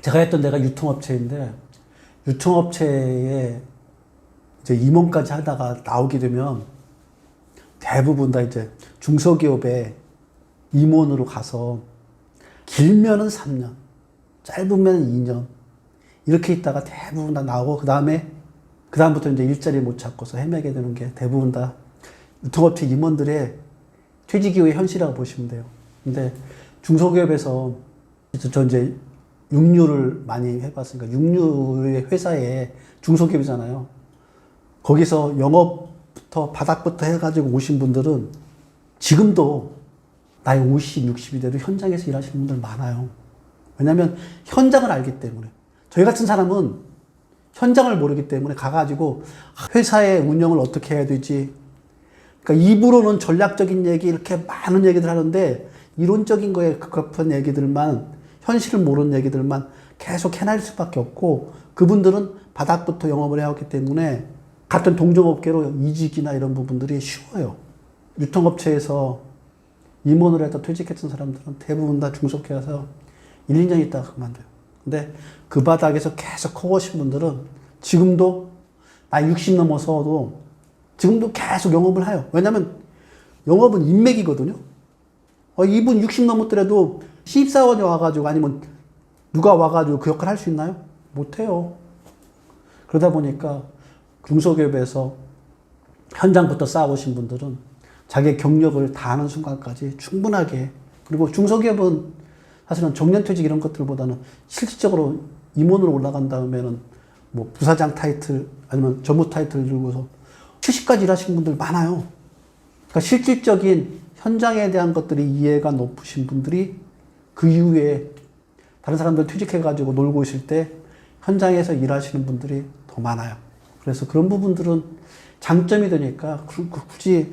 제가 했던 데가 유통업체인데, 유통업체에 이제 임원까지 하다가 나오게 되면 대부분 다 이제 중소기업에 임원으로 가서 길면은 3년, 짧으면 2년 이렇게 있다가 대부분 다 나오고 그다음부터 이제 일자리 못 찾고서 헤매게 되는 게 대부분 다 유통업체 임원들의 퇴직 이후의 현실이라고 보시면 돼요. 근데 중소기업에서 저 이제 육류를 많이 해봤으니까 육류의 회사에 중소기업이잖아요. 거기서 영업부터 바닥부터 해가지고 오신 분들은 지금도 나이 50, 60이 돼도 현장에서 일하시는 분들 많아요. 왜냐하면 현장을 알기 때문에. 저희 같은 사람은 현장을 모르기 때문에 가가지고 회사의 운영을 어떻게 해야 되지. 그러니까 입으로는 전략적인 얘기 이렇게 많은 얘기들 하는데 이론적인 거에 급급한 얘기들만 현실을 모르는 얘기들만 계속 해낼 수밖에 없고 그분들은 바닥부터 영업을 해왔기 때문에 같은 동종업계로 이직이나 이런 부분들이 쉬워요. 유통업체에서 임원을 해서 퇴직했던 사람들은 대부분 다 중소기업에 가서 1, 2년 있다가 그만둬요. 근데 그 바닥에서 계속 커오신 분들은 지금도 나이 60 넘어서도 지금도 계속 영업을 해요. 왜냐면 영업은 인맥이거든요. 이분 60 넘었더라도 신입사원이 와가지고 아니면 누가 와가지고 그 역할 할 수 있나요? 못해요. 그러다 보니까 중소기업에서 현장부터 쌓아오신 분들은 자기의 경력을 다하는 순간까지 충분하게 그리고 중소기업은 사실은 정년퇴직 이런 것들보다는 실질적으로 임원으로 올라간 다음에는 뭐 부사장 타이틀 아니면 전무 타이틀 들고서 70까지 일하신 분들 많아요. 그러니까 실질적인 현장에 대한 것들이 이해가 높으신 분들이 그 이후에 다른 사람들 퇴직해가지고 놀고 있을 때 현장에서 일하시는 분들이 더 많아요. 그래서 그런 부분들은 장점이 되니까 굳이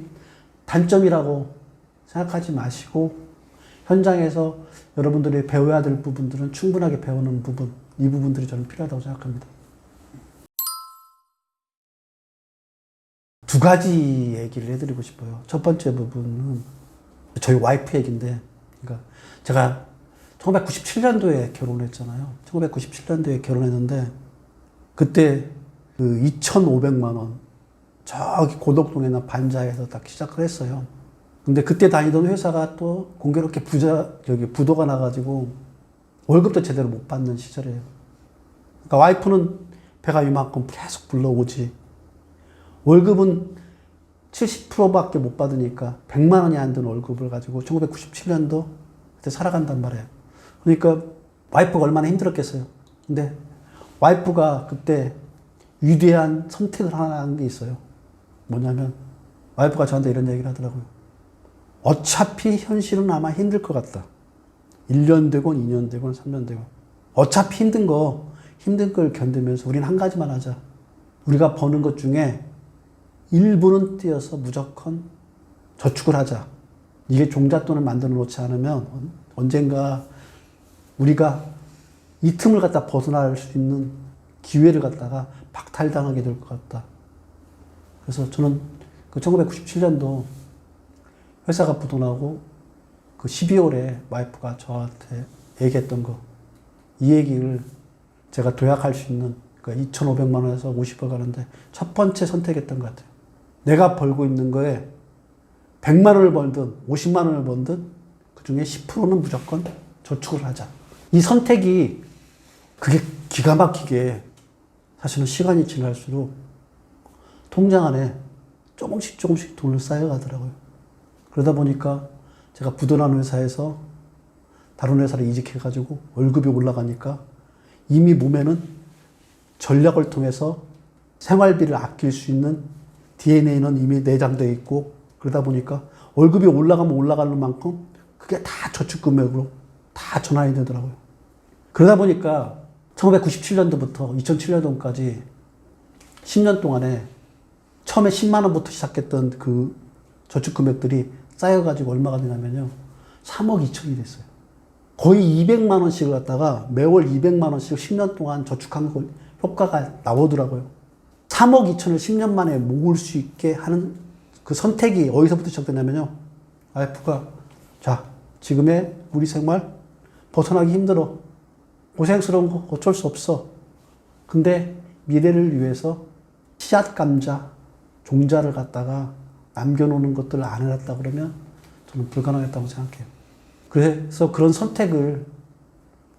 단점이라고 생각하지 마시고 현장에서 여러분들이 배워야 될 부분들은 충분하게 배우는 부분, 이 부분들이 저는 필요하다고 생각합니다. 두 가지 얘기를 해드리고 싶어요. 첫 번째 부분은 저희 와이프 얘기인데, 그러니까 제가 1997년도에 결혼했잖아요. 1997년도에 결혼했는데, 그때 그 2,500만 원, 저기 고덕동에 있는 반자에서 딱 시작을 했어요. 근데 그때 다니던 회사가 또 공교롭게 부도가 나가지고 월급도 제대로 못 받는 시절이에요. 그러니까 와이프는 배가 이만큼 계속 불러오지. 월급은 70%밖에 못 받으니까 100만 원이 안 되는 월급을 가지고 1997년도 그때 살아간단 말이에요. 그러니까 와이프가 얼마나 힘들었겠어요. 근데 와이프가 그때 위대한 선택을 하나 한 게 있어요. 뭐냐면 와이프가 저한테 이런 얘기를 하더라고요. 어차피 현실은 아마 힘들 것 같다. 1년 되건 2년 되건 3년 되건 어차피 힘든 걸 견디면서 우리는 한 가지만 하자. 우리가 버는 것 중에 일부는 떼어서 무조건 저축을 하자. 이게 종잣돈을 만들어 놓지 않으면 언젠가 우리가 이 틈을 갖다 벗어날 수 있는 기회를 갖다가 박탈당하게 될 것 같다. 그래서 저는 그 1997년도 회사가 부도나고 그 12월에 와이프가 저한테 얘기했던 거, 이 얘기를 제가 도약할 수 있는 그러니까 2,500만 원에서 50억 가는데 첫 번째 선택했던 것 같아요. 내가 벌고 있는 거에 100만 원을 벌든 50만 원을 벌든 그 중에 10%는 무조건 저축을 하자. 이 선택이 그게 기가 막히게 사실은 시간이 지날수록 통장 안에 조금씩 돈을 쌓여가더라고요. 그러다 보니까 제가 부도난 회사에서 다른 회사를 이직해가지고 월급이 올라가니까 이미 몸에는 전략을 통해서 생활비를 아낄 수 있는 DNA는 이미 내장되어 있고 그러다 보니까 월급이 올라가면 올라가는 만큼 그게 다 저축금액으로 다 전환이 되더라고요. 그러다 보니까 1997년도부터 2007년도까지 10년 동안에 처음에 10만 원부터 시작했던 그 저축금액들이 쌓여가지고 얼마가 되냐면요. 3억 2천이 됐어요. 거의 200만 원씩을 갖다가 매월 200만 원씩 10년 동안 저축한 거 효과가 나오더라고요. 3억 2천을 10년 만에 모을 수 있게 하는 그 선택이 어디서부터 시작되냐면요. 와이프가 자, 지금의 우리 생활 벗어나기 힘들어. 고생스러운 거 어쩔 수 없어. 근데 미래를 위해서 씨앗 감자, 종자를 갖다가 남겨놓는 것들을 안 해놨다 그러면 저는 불가능했다고 생각해요. 그래서 그런 선택을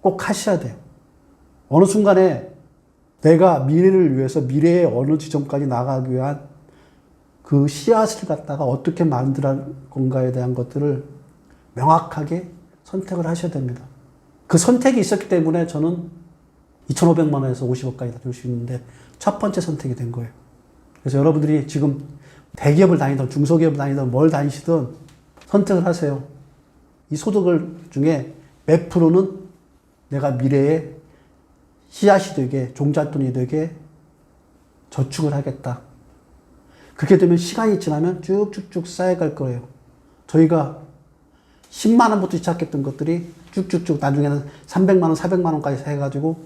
꼭 하셔야 돼요. 어느 순간에 내가 미래를 위해서 미래의 어느 지점까지 나가기 위한 그 씨앗을 갖다가 어떻게 만들 건가에 대한 것들을 명확하게 선택을 하셔야 됩니다. 그 선택이 있었기 때문에 저는 2,500만 원에서 50억까지 들 수 있는데 첫 번째 선택이 된 거예요. 그래서 여러분들이 지금 대기업을 다니든 중소기업을 다니든 뭘 다니시든 선택을 하세요. 이 소득을 중에 몇 프로는 내가 미래에 씨앗이 되게, 종잣돈이 되게 저축을 하겠다. 그렇게 되면 시간이 지나면 쭉쭉쭉 쌓여갈 거예요. 저희가 10만 원부터 시작했던 것들이 쭉쭉쭉 나중에는 300만 원, 400만 원까지 해가지고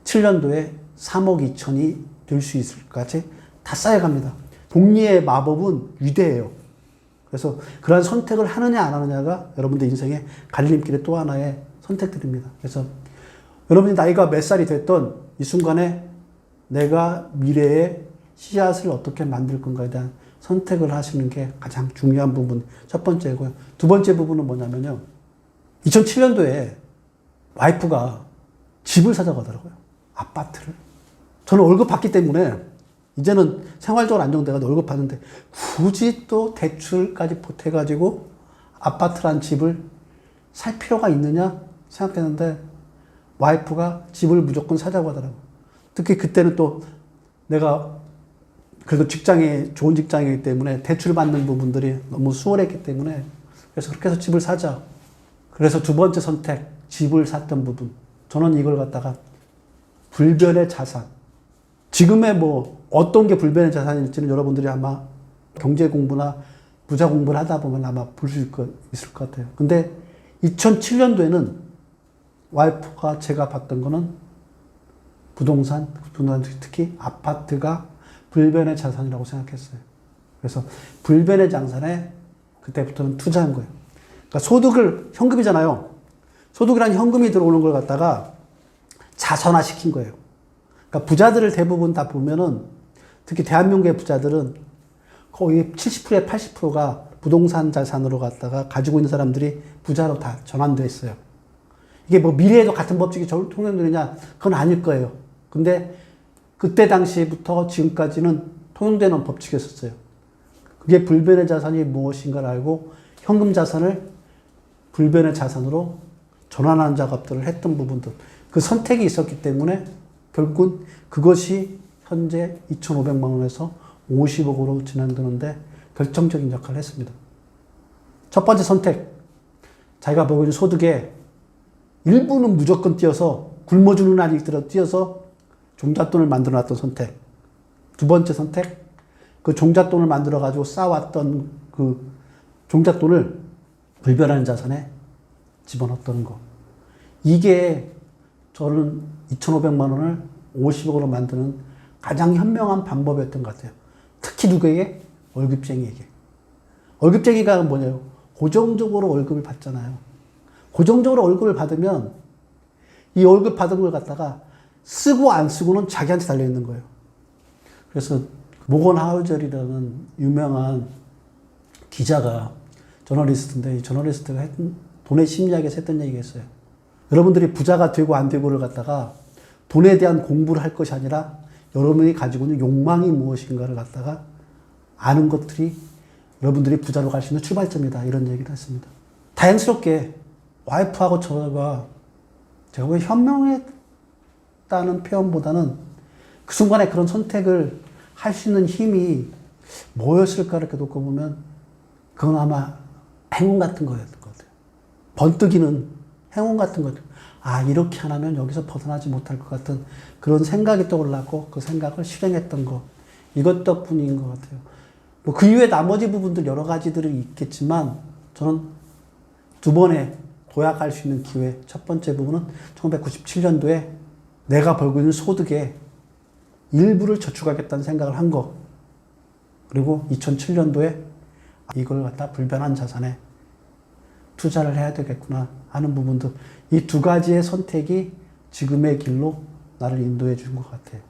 2007년도에 3억 2천이 될 수 있을 것까지 다 쌓여갑니다. 복리의 마법은 위대해요. 그래서 그러한 선택을 하느냐 안 하느냐가 여러분들 인생의 갈림길의 또 하나의 선택들입니다. 그래서 여러분이 나이가 몇 살이 됐던 이 순간에 내가 미래의 씨앗을 어떻게 만들 건가에 대한 선택을 하시는 게 가장 중요한 부분 첫 번째고요. 두 번째 부분은 뭐냐면요. 2007년도에 와이프가 집을 사자고 하더라고요. 아파트를. 저는 월급 받기 때문에 이제는 생활적으로 안정돼가지고 월급 받는데 굳이 또 대출까지 보태가지고 아파트란 집을 살 필요가 있느냐 생각했는데 와이프가 집을 무조건 사자고 하더라고요. 특히 그때는 또 내가 그래도 직장이 좋은 직장이기 때문에 대출 받는 부분들이 너무 수월했기 때문에 그래서 그렇게 해서 집을 사자. 그래서 두 번째 선택, 집을 샀던 부분. 저는 이걸 갖다가 불변의 자산. 지금의 뭐 어떤 게 불변의 자산일지는 여러분들이 아마 경제 공부나 부자 공부를 하다 보면 아마 볼 수 있을 것 같아요. 근데 2007년도에는 와이프가 제가 봤던 거는 부동산, 특히 아파트가 불변의 자산이라고 생각했어요. 그래서 불변의 자산에 그때부터는 투자한 거예요. 그러니까 소득을, 현금이잖아요. 소득이란 현금이 들어오는 걸 갖다가 자산화 시킨 거예요. 그러니까 부자들을 대부분 다 보면은 특히 대한민국의 부자들은 거의 70%에 80%가 부동산 자산으로 갖다가 가지고 있는 사람들이 부자로 다 전환되어 있어요. 이게 뭐 미래에도 같은 법칙이 통용되느냐? 그건 아닐 거예요. 근데 그때 당시부터 지금까지는 통용되는 법칙이었어요. 그게 불변의 자산이 무엇인가를 알고 현금 자산을 불변의 자산으로 전환하는 작업들을 했던 부분들. 그 선택이 있었기 때문에 결국은 그것이 현재 2,500만 원에서 50억으로 진행되는데 결정적인 역할을 했습니다. 첫 번째 선택. 자기가 벌고 있는 소득의 일부는 무조건 띄어서 굶어주는 날이 있더라도 띄어서 종잣돈을 만들어 놨던 선택. 두 번째 선택. 그 종잣돈을 만들어 가지고 쌓아왔던 그 종잣돈을 불변하는 자산에 집어넣었던 거. 이게 저는 2,500만 원을 50억으로 만드는 가장 현명한 방법이었던 것 같아요. 특히 누구에게? 월급쟁이에게. 월급쟁이가 뭐냐요? 고정적으로 월급을 받잖아요. 고정적으로 월급을 받으면 이 월급 받은 걸 갖다가 쓰고 안 쓰고는 자기한테 달려있는 거예요. 그래서 모건 하우젤이라는 유명한 기자가 저널리스트인데 이 저널리스트가 돈의 심리학에서 했던 얘기가 있어요. 여러분들이 부자가 되고 안 되고를 갖다가 돈에 대한 공부를 할 것이 아니라 여러분이 가지고 있는 욕망이 무엇인가를 갖다가 아는 것들이 여러분들이 부자로 갈 수 있는 출발점이다. 이런 얘기를 했습니다. 다행스럽게 와이프하고 제가 왜 현명했다는 표현보다는 그 순간에 그런 선택을 할 수 있는 힘이 뭐였을까 이렇게 놓고 보면 그건 아마 행운 같은 거였던 것 같아요. 번뜩이는 행운 같은 거죠. 아, 이렇게 안 하면 여기서 벗어나지 못할 것 같은 그런 생각이 떠올랐고 그 생각을 실행했던 거. 이것 덕분인 것 같아요. 뭐 그 이후에 나머지 부분들 여러 가지들이 있겠지만 저는 두 번의 도약할 수 있는 기회. 첫 번째 부분은 1997년도에 내가 벌고 있는 소득의 일부를 저축하겠다는 생각을 한 거. 그리고 2007년도에 이걸 갖다 불변한 자산에 투자를 해야 되겠구나 하는 부분도 이 두 가지의 선택이 지금의 길로 나를 인도해 준 것 같아요.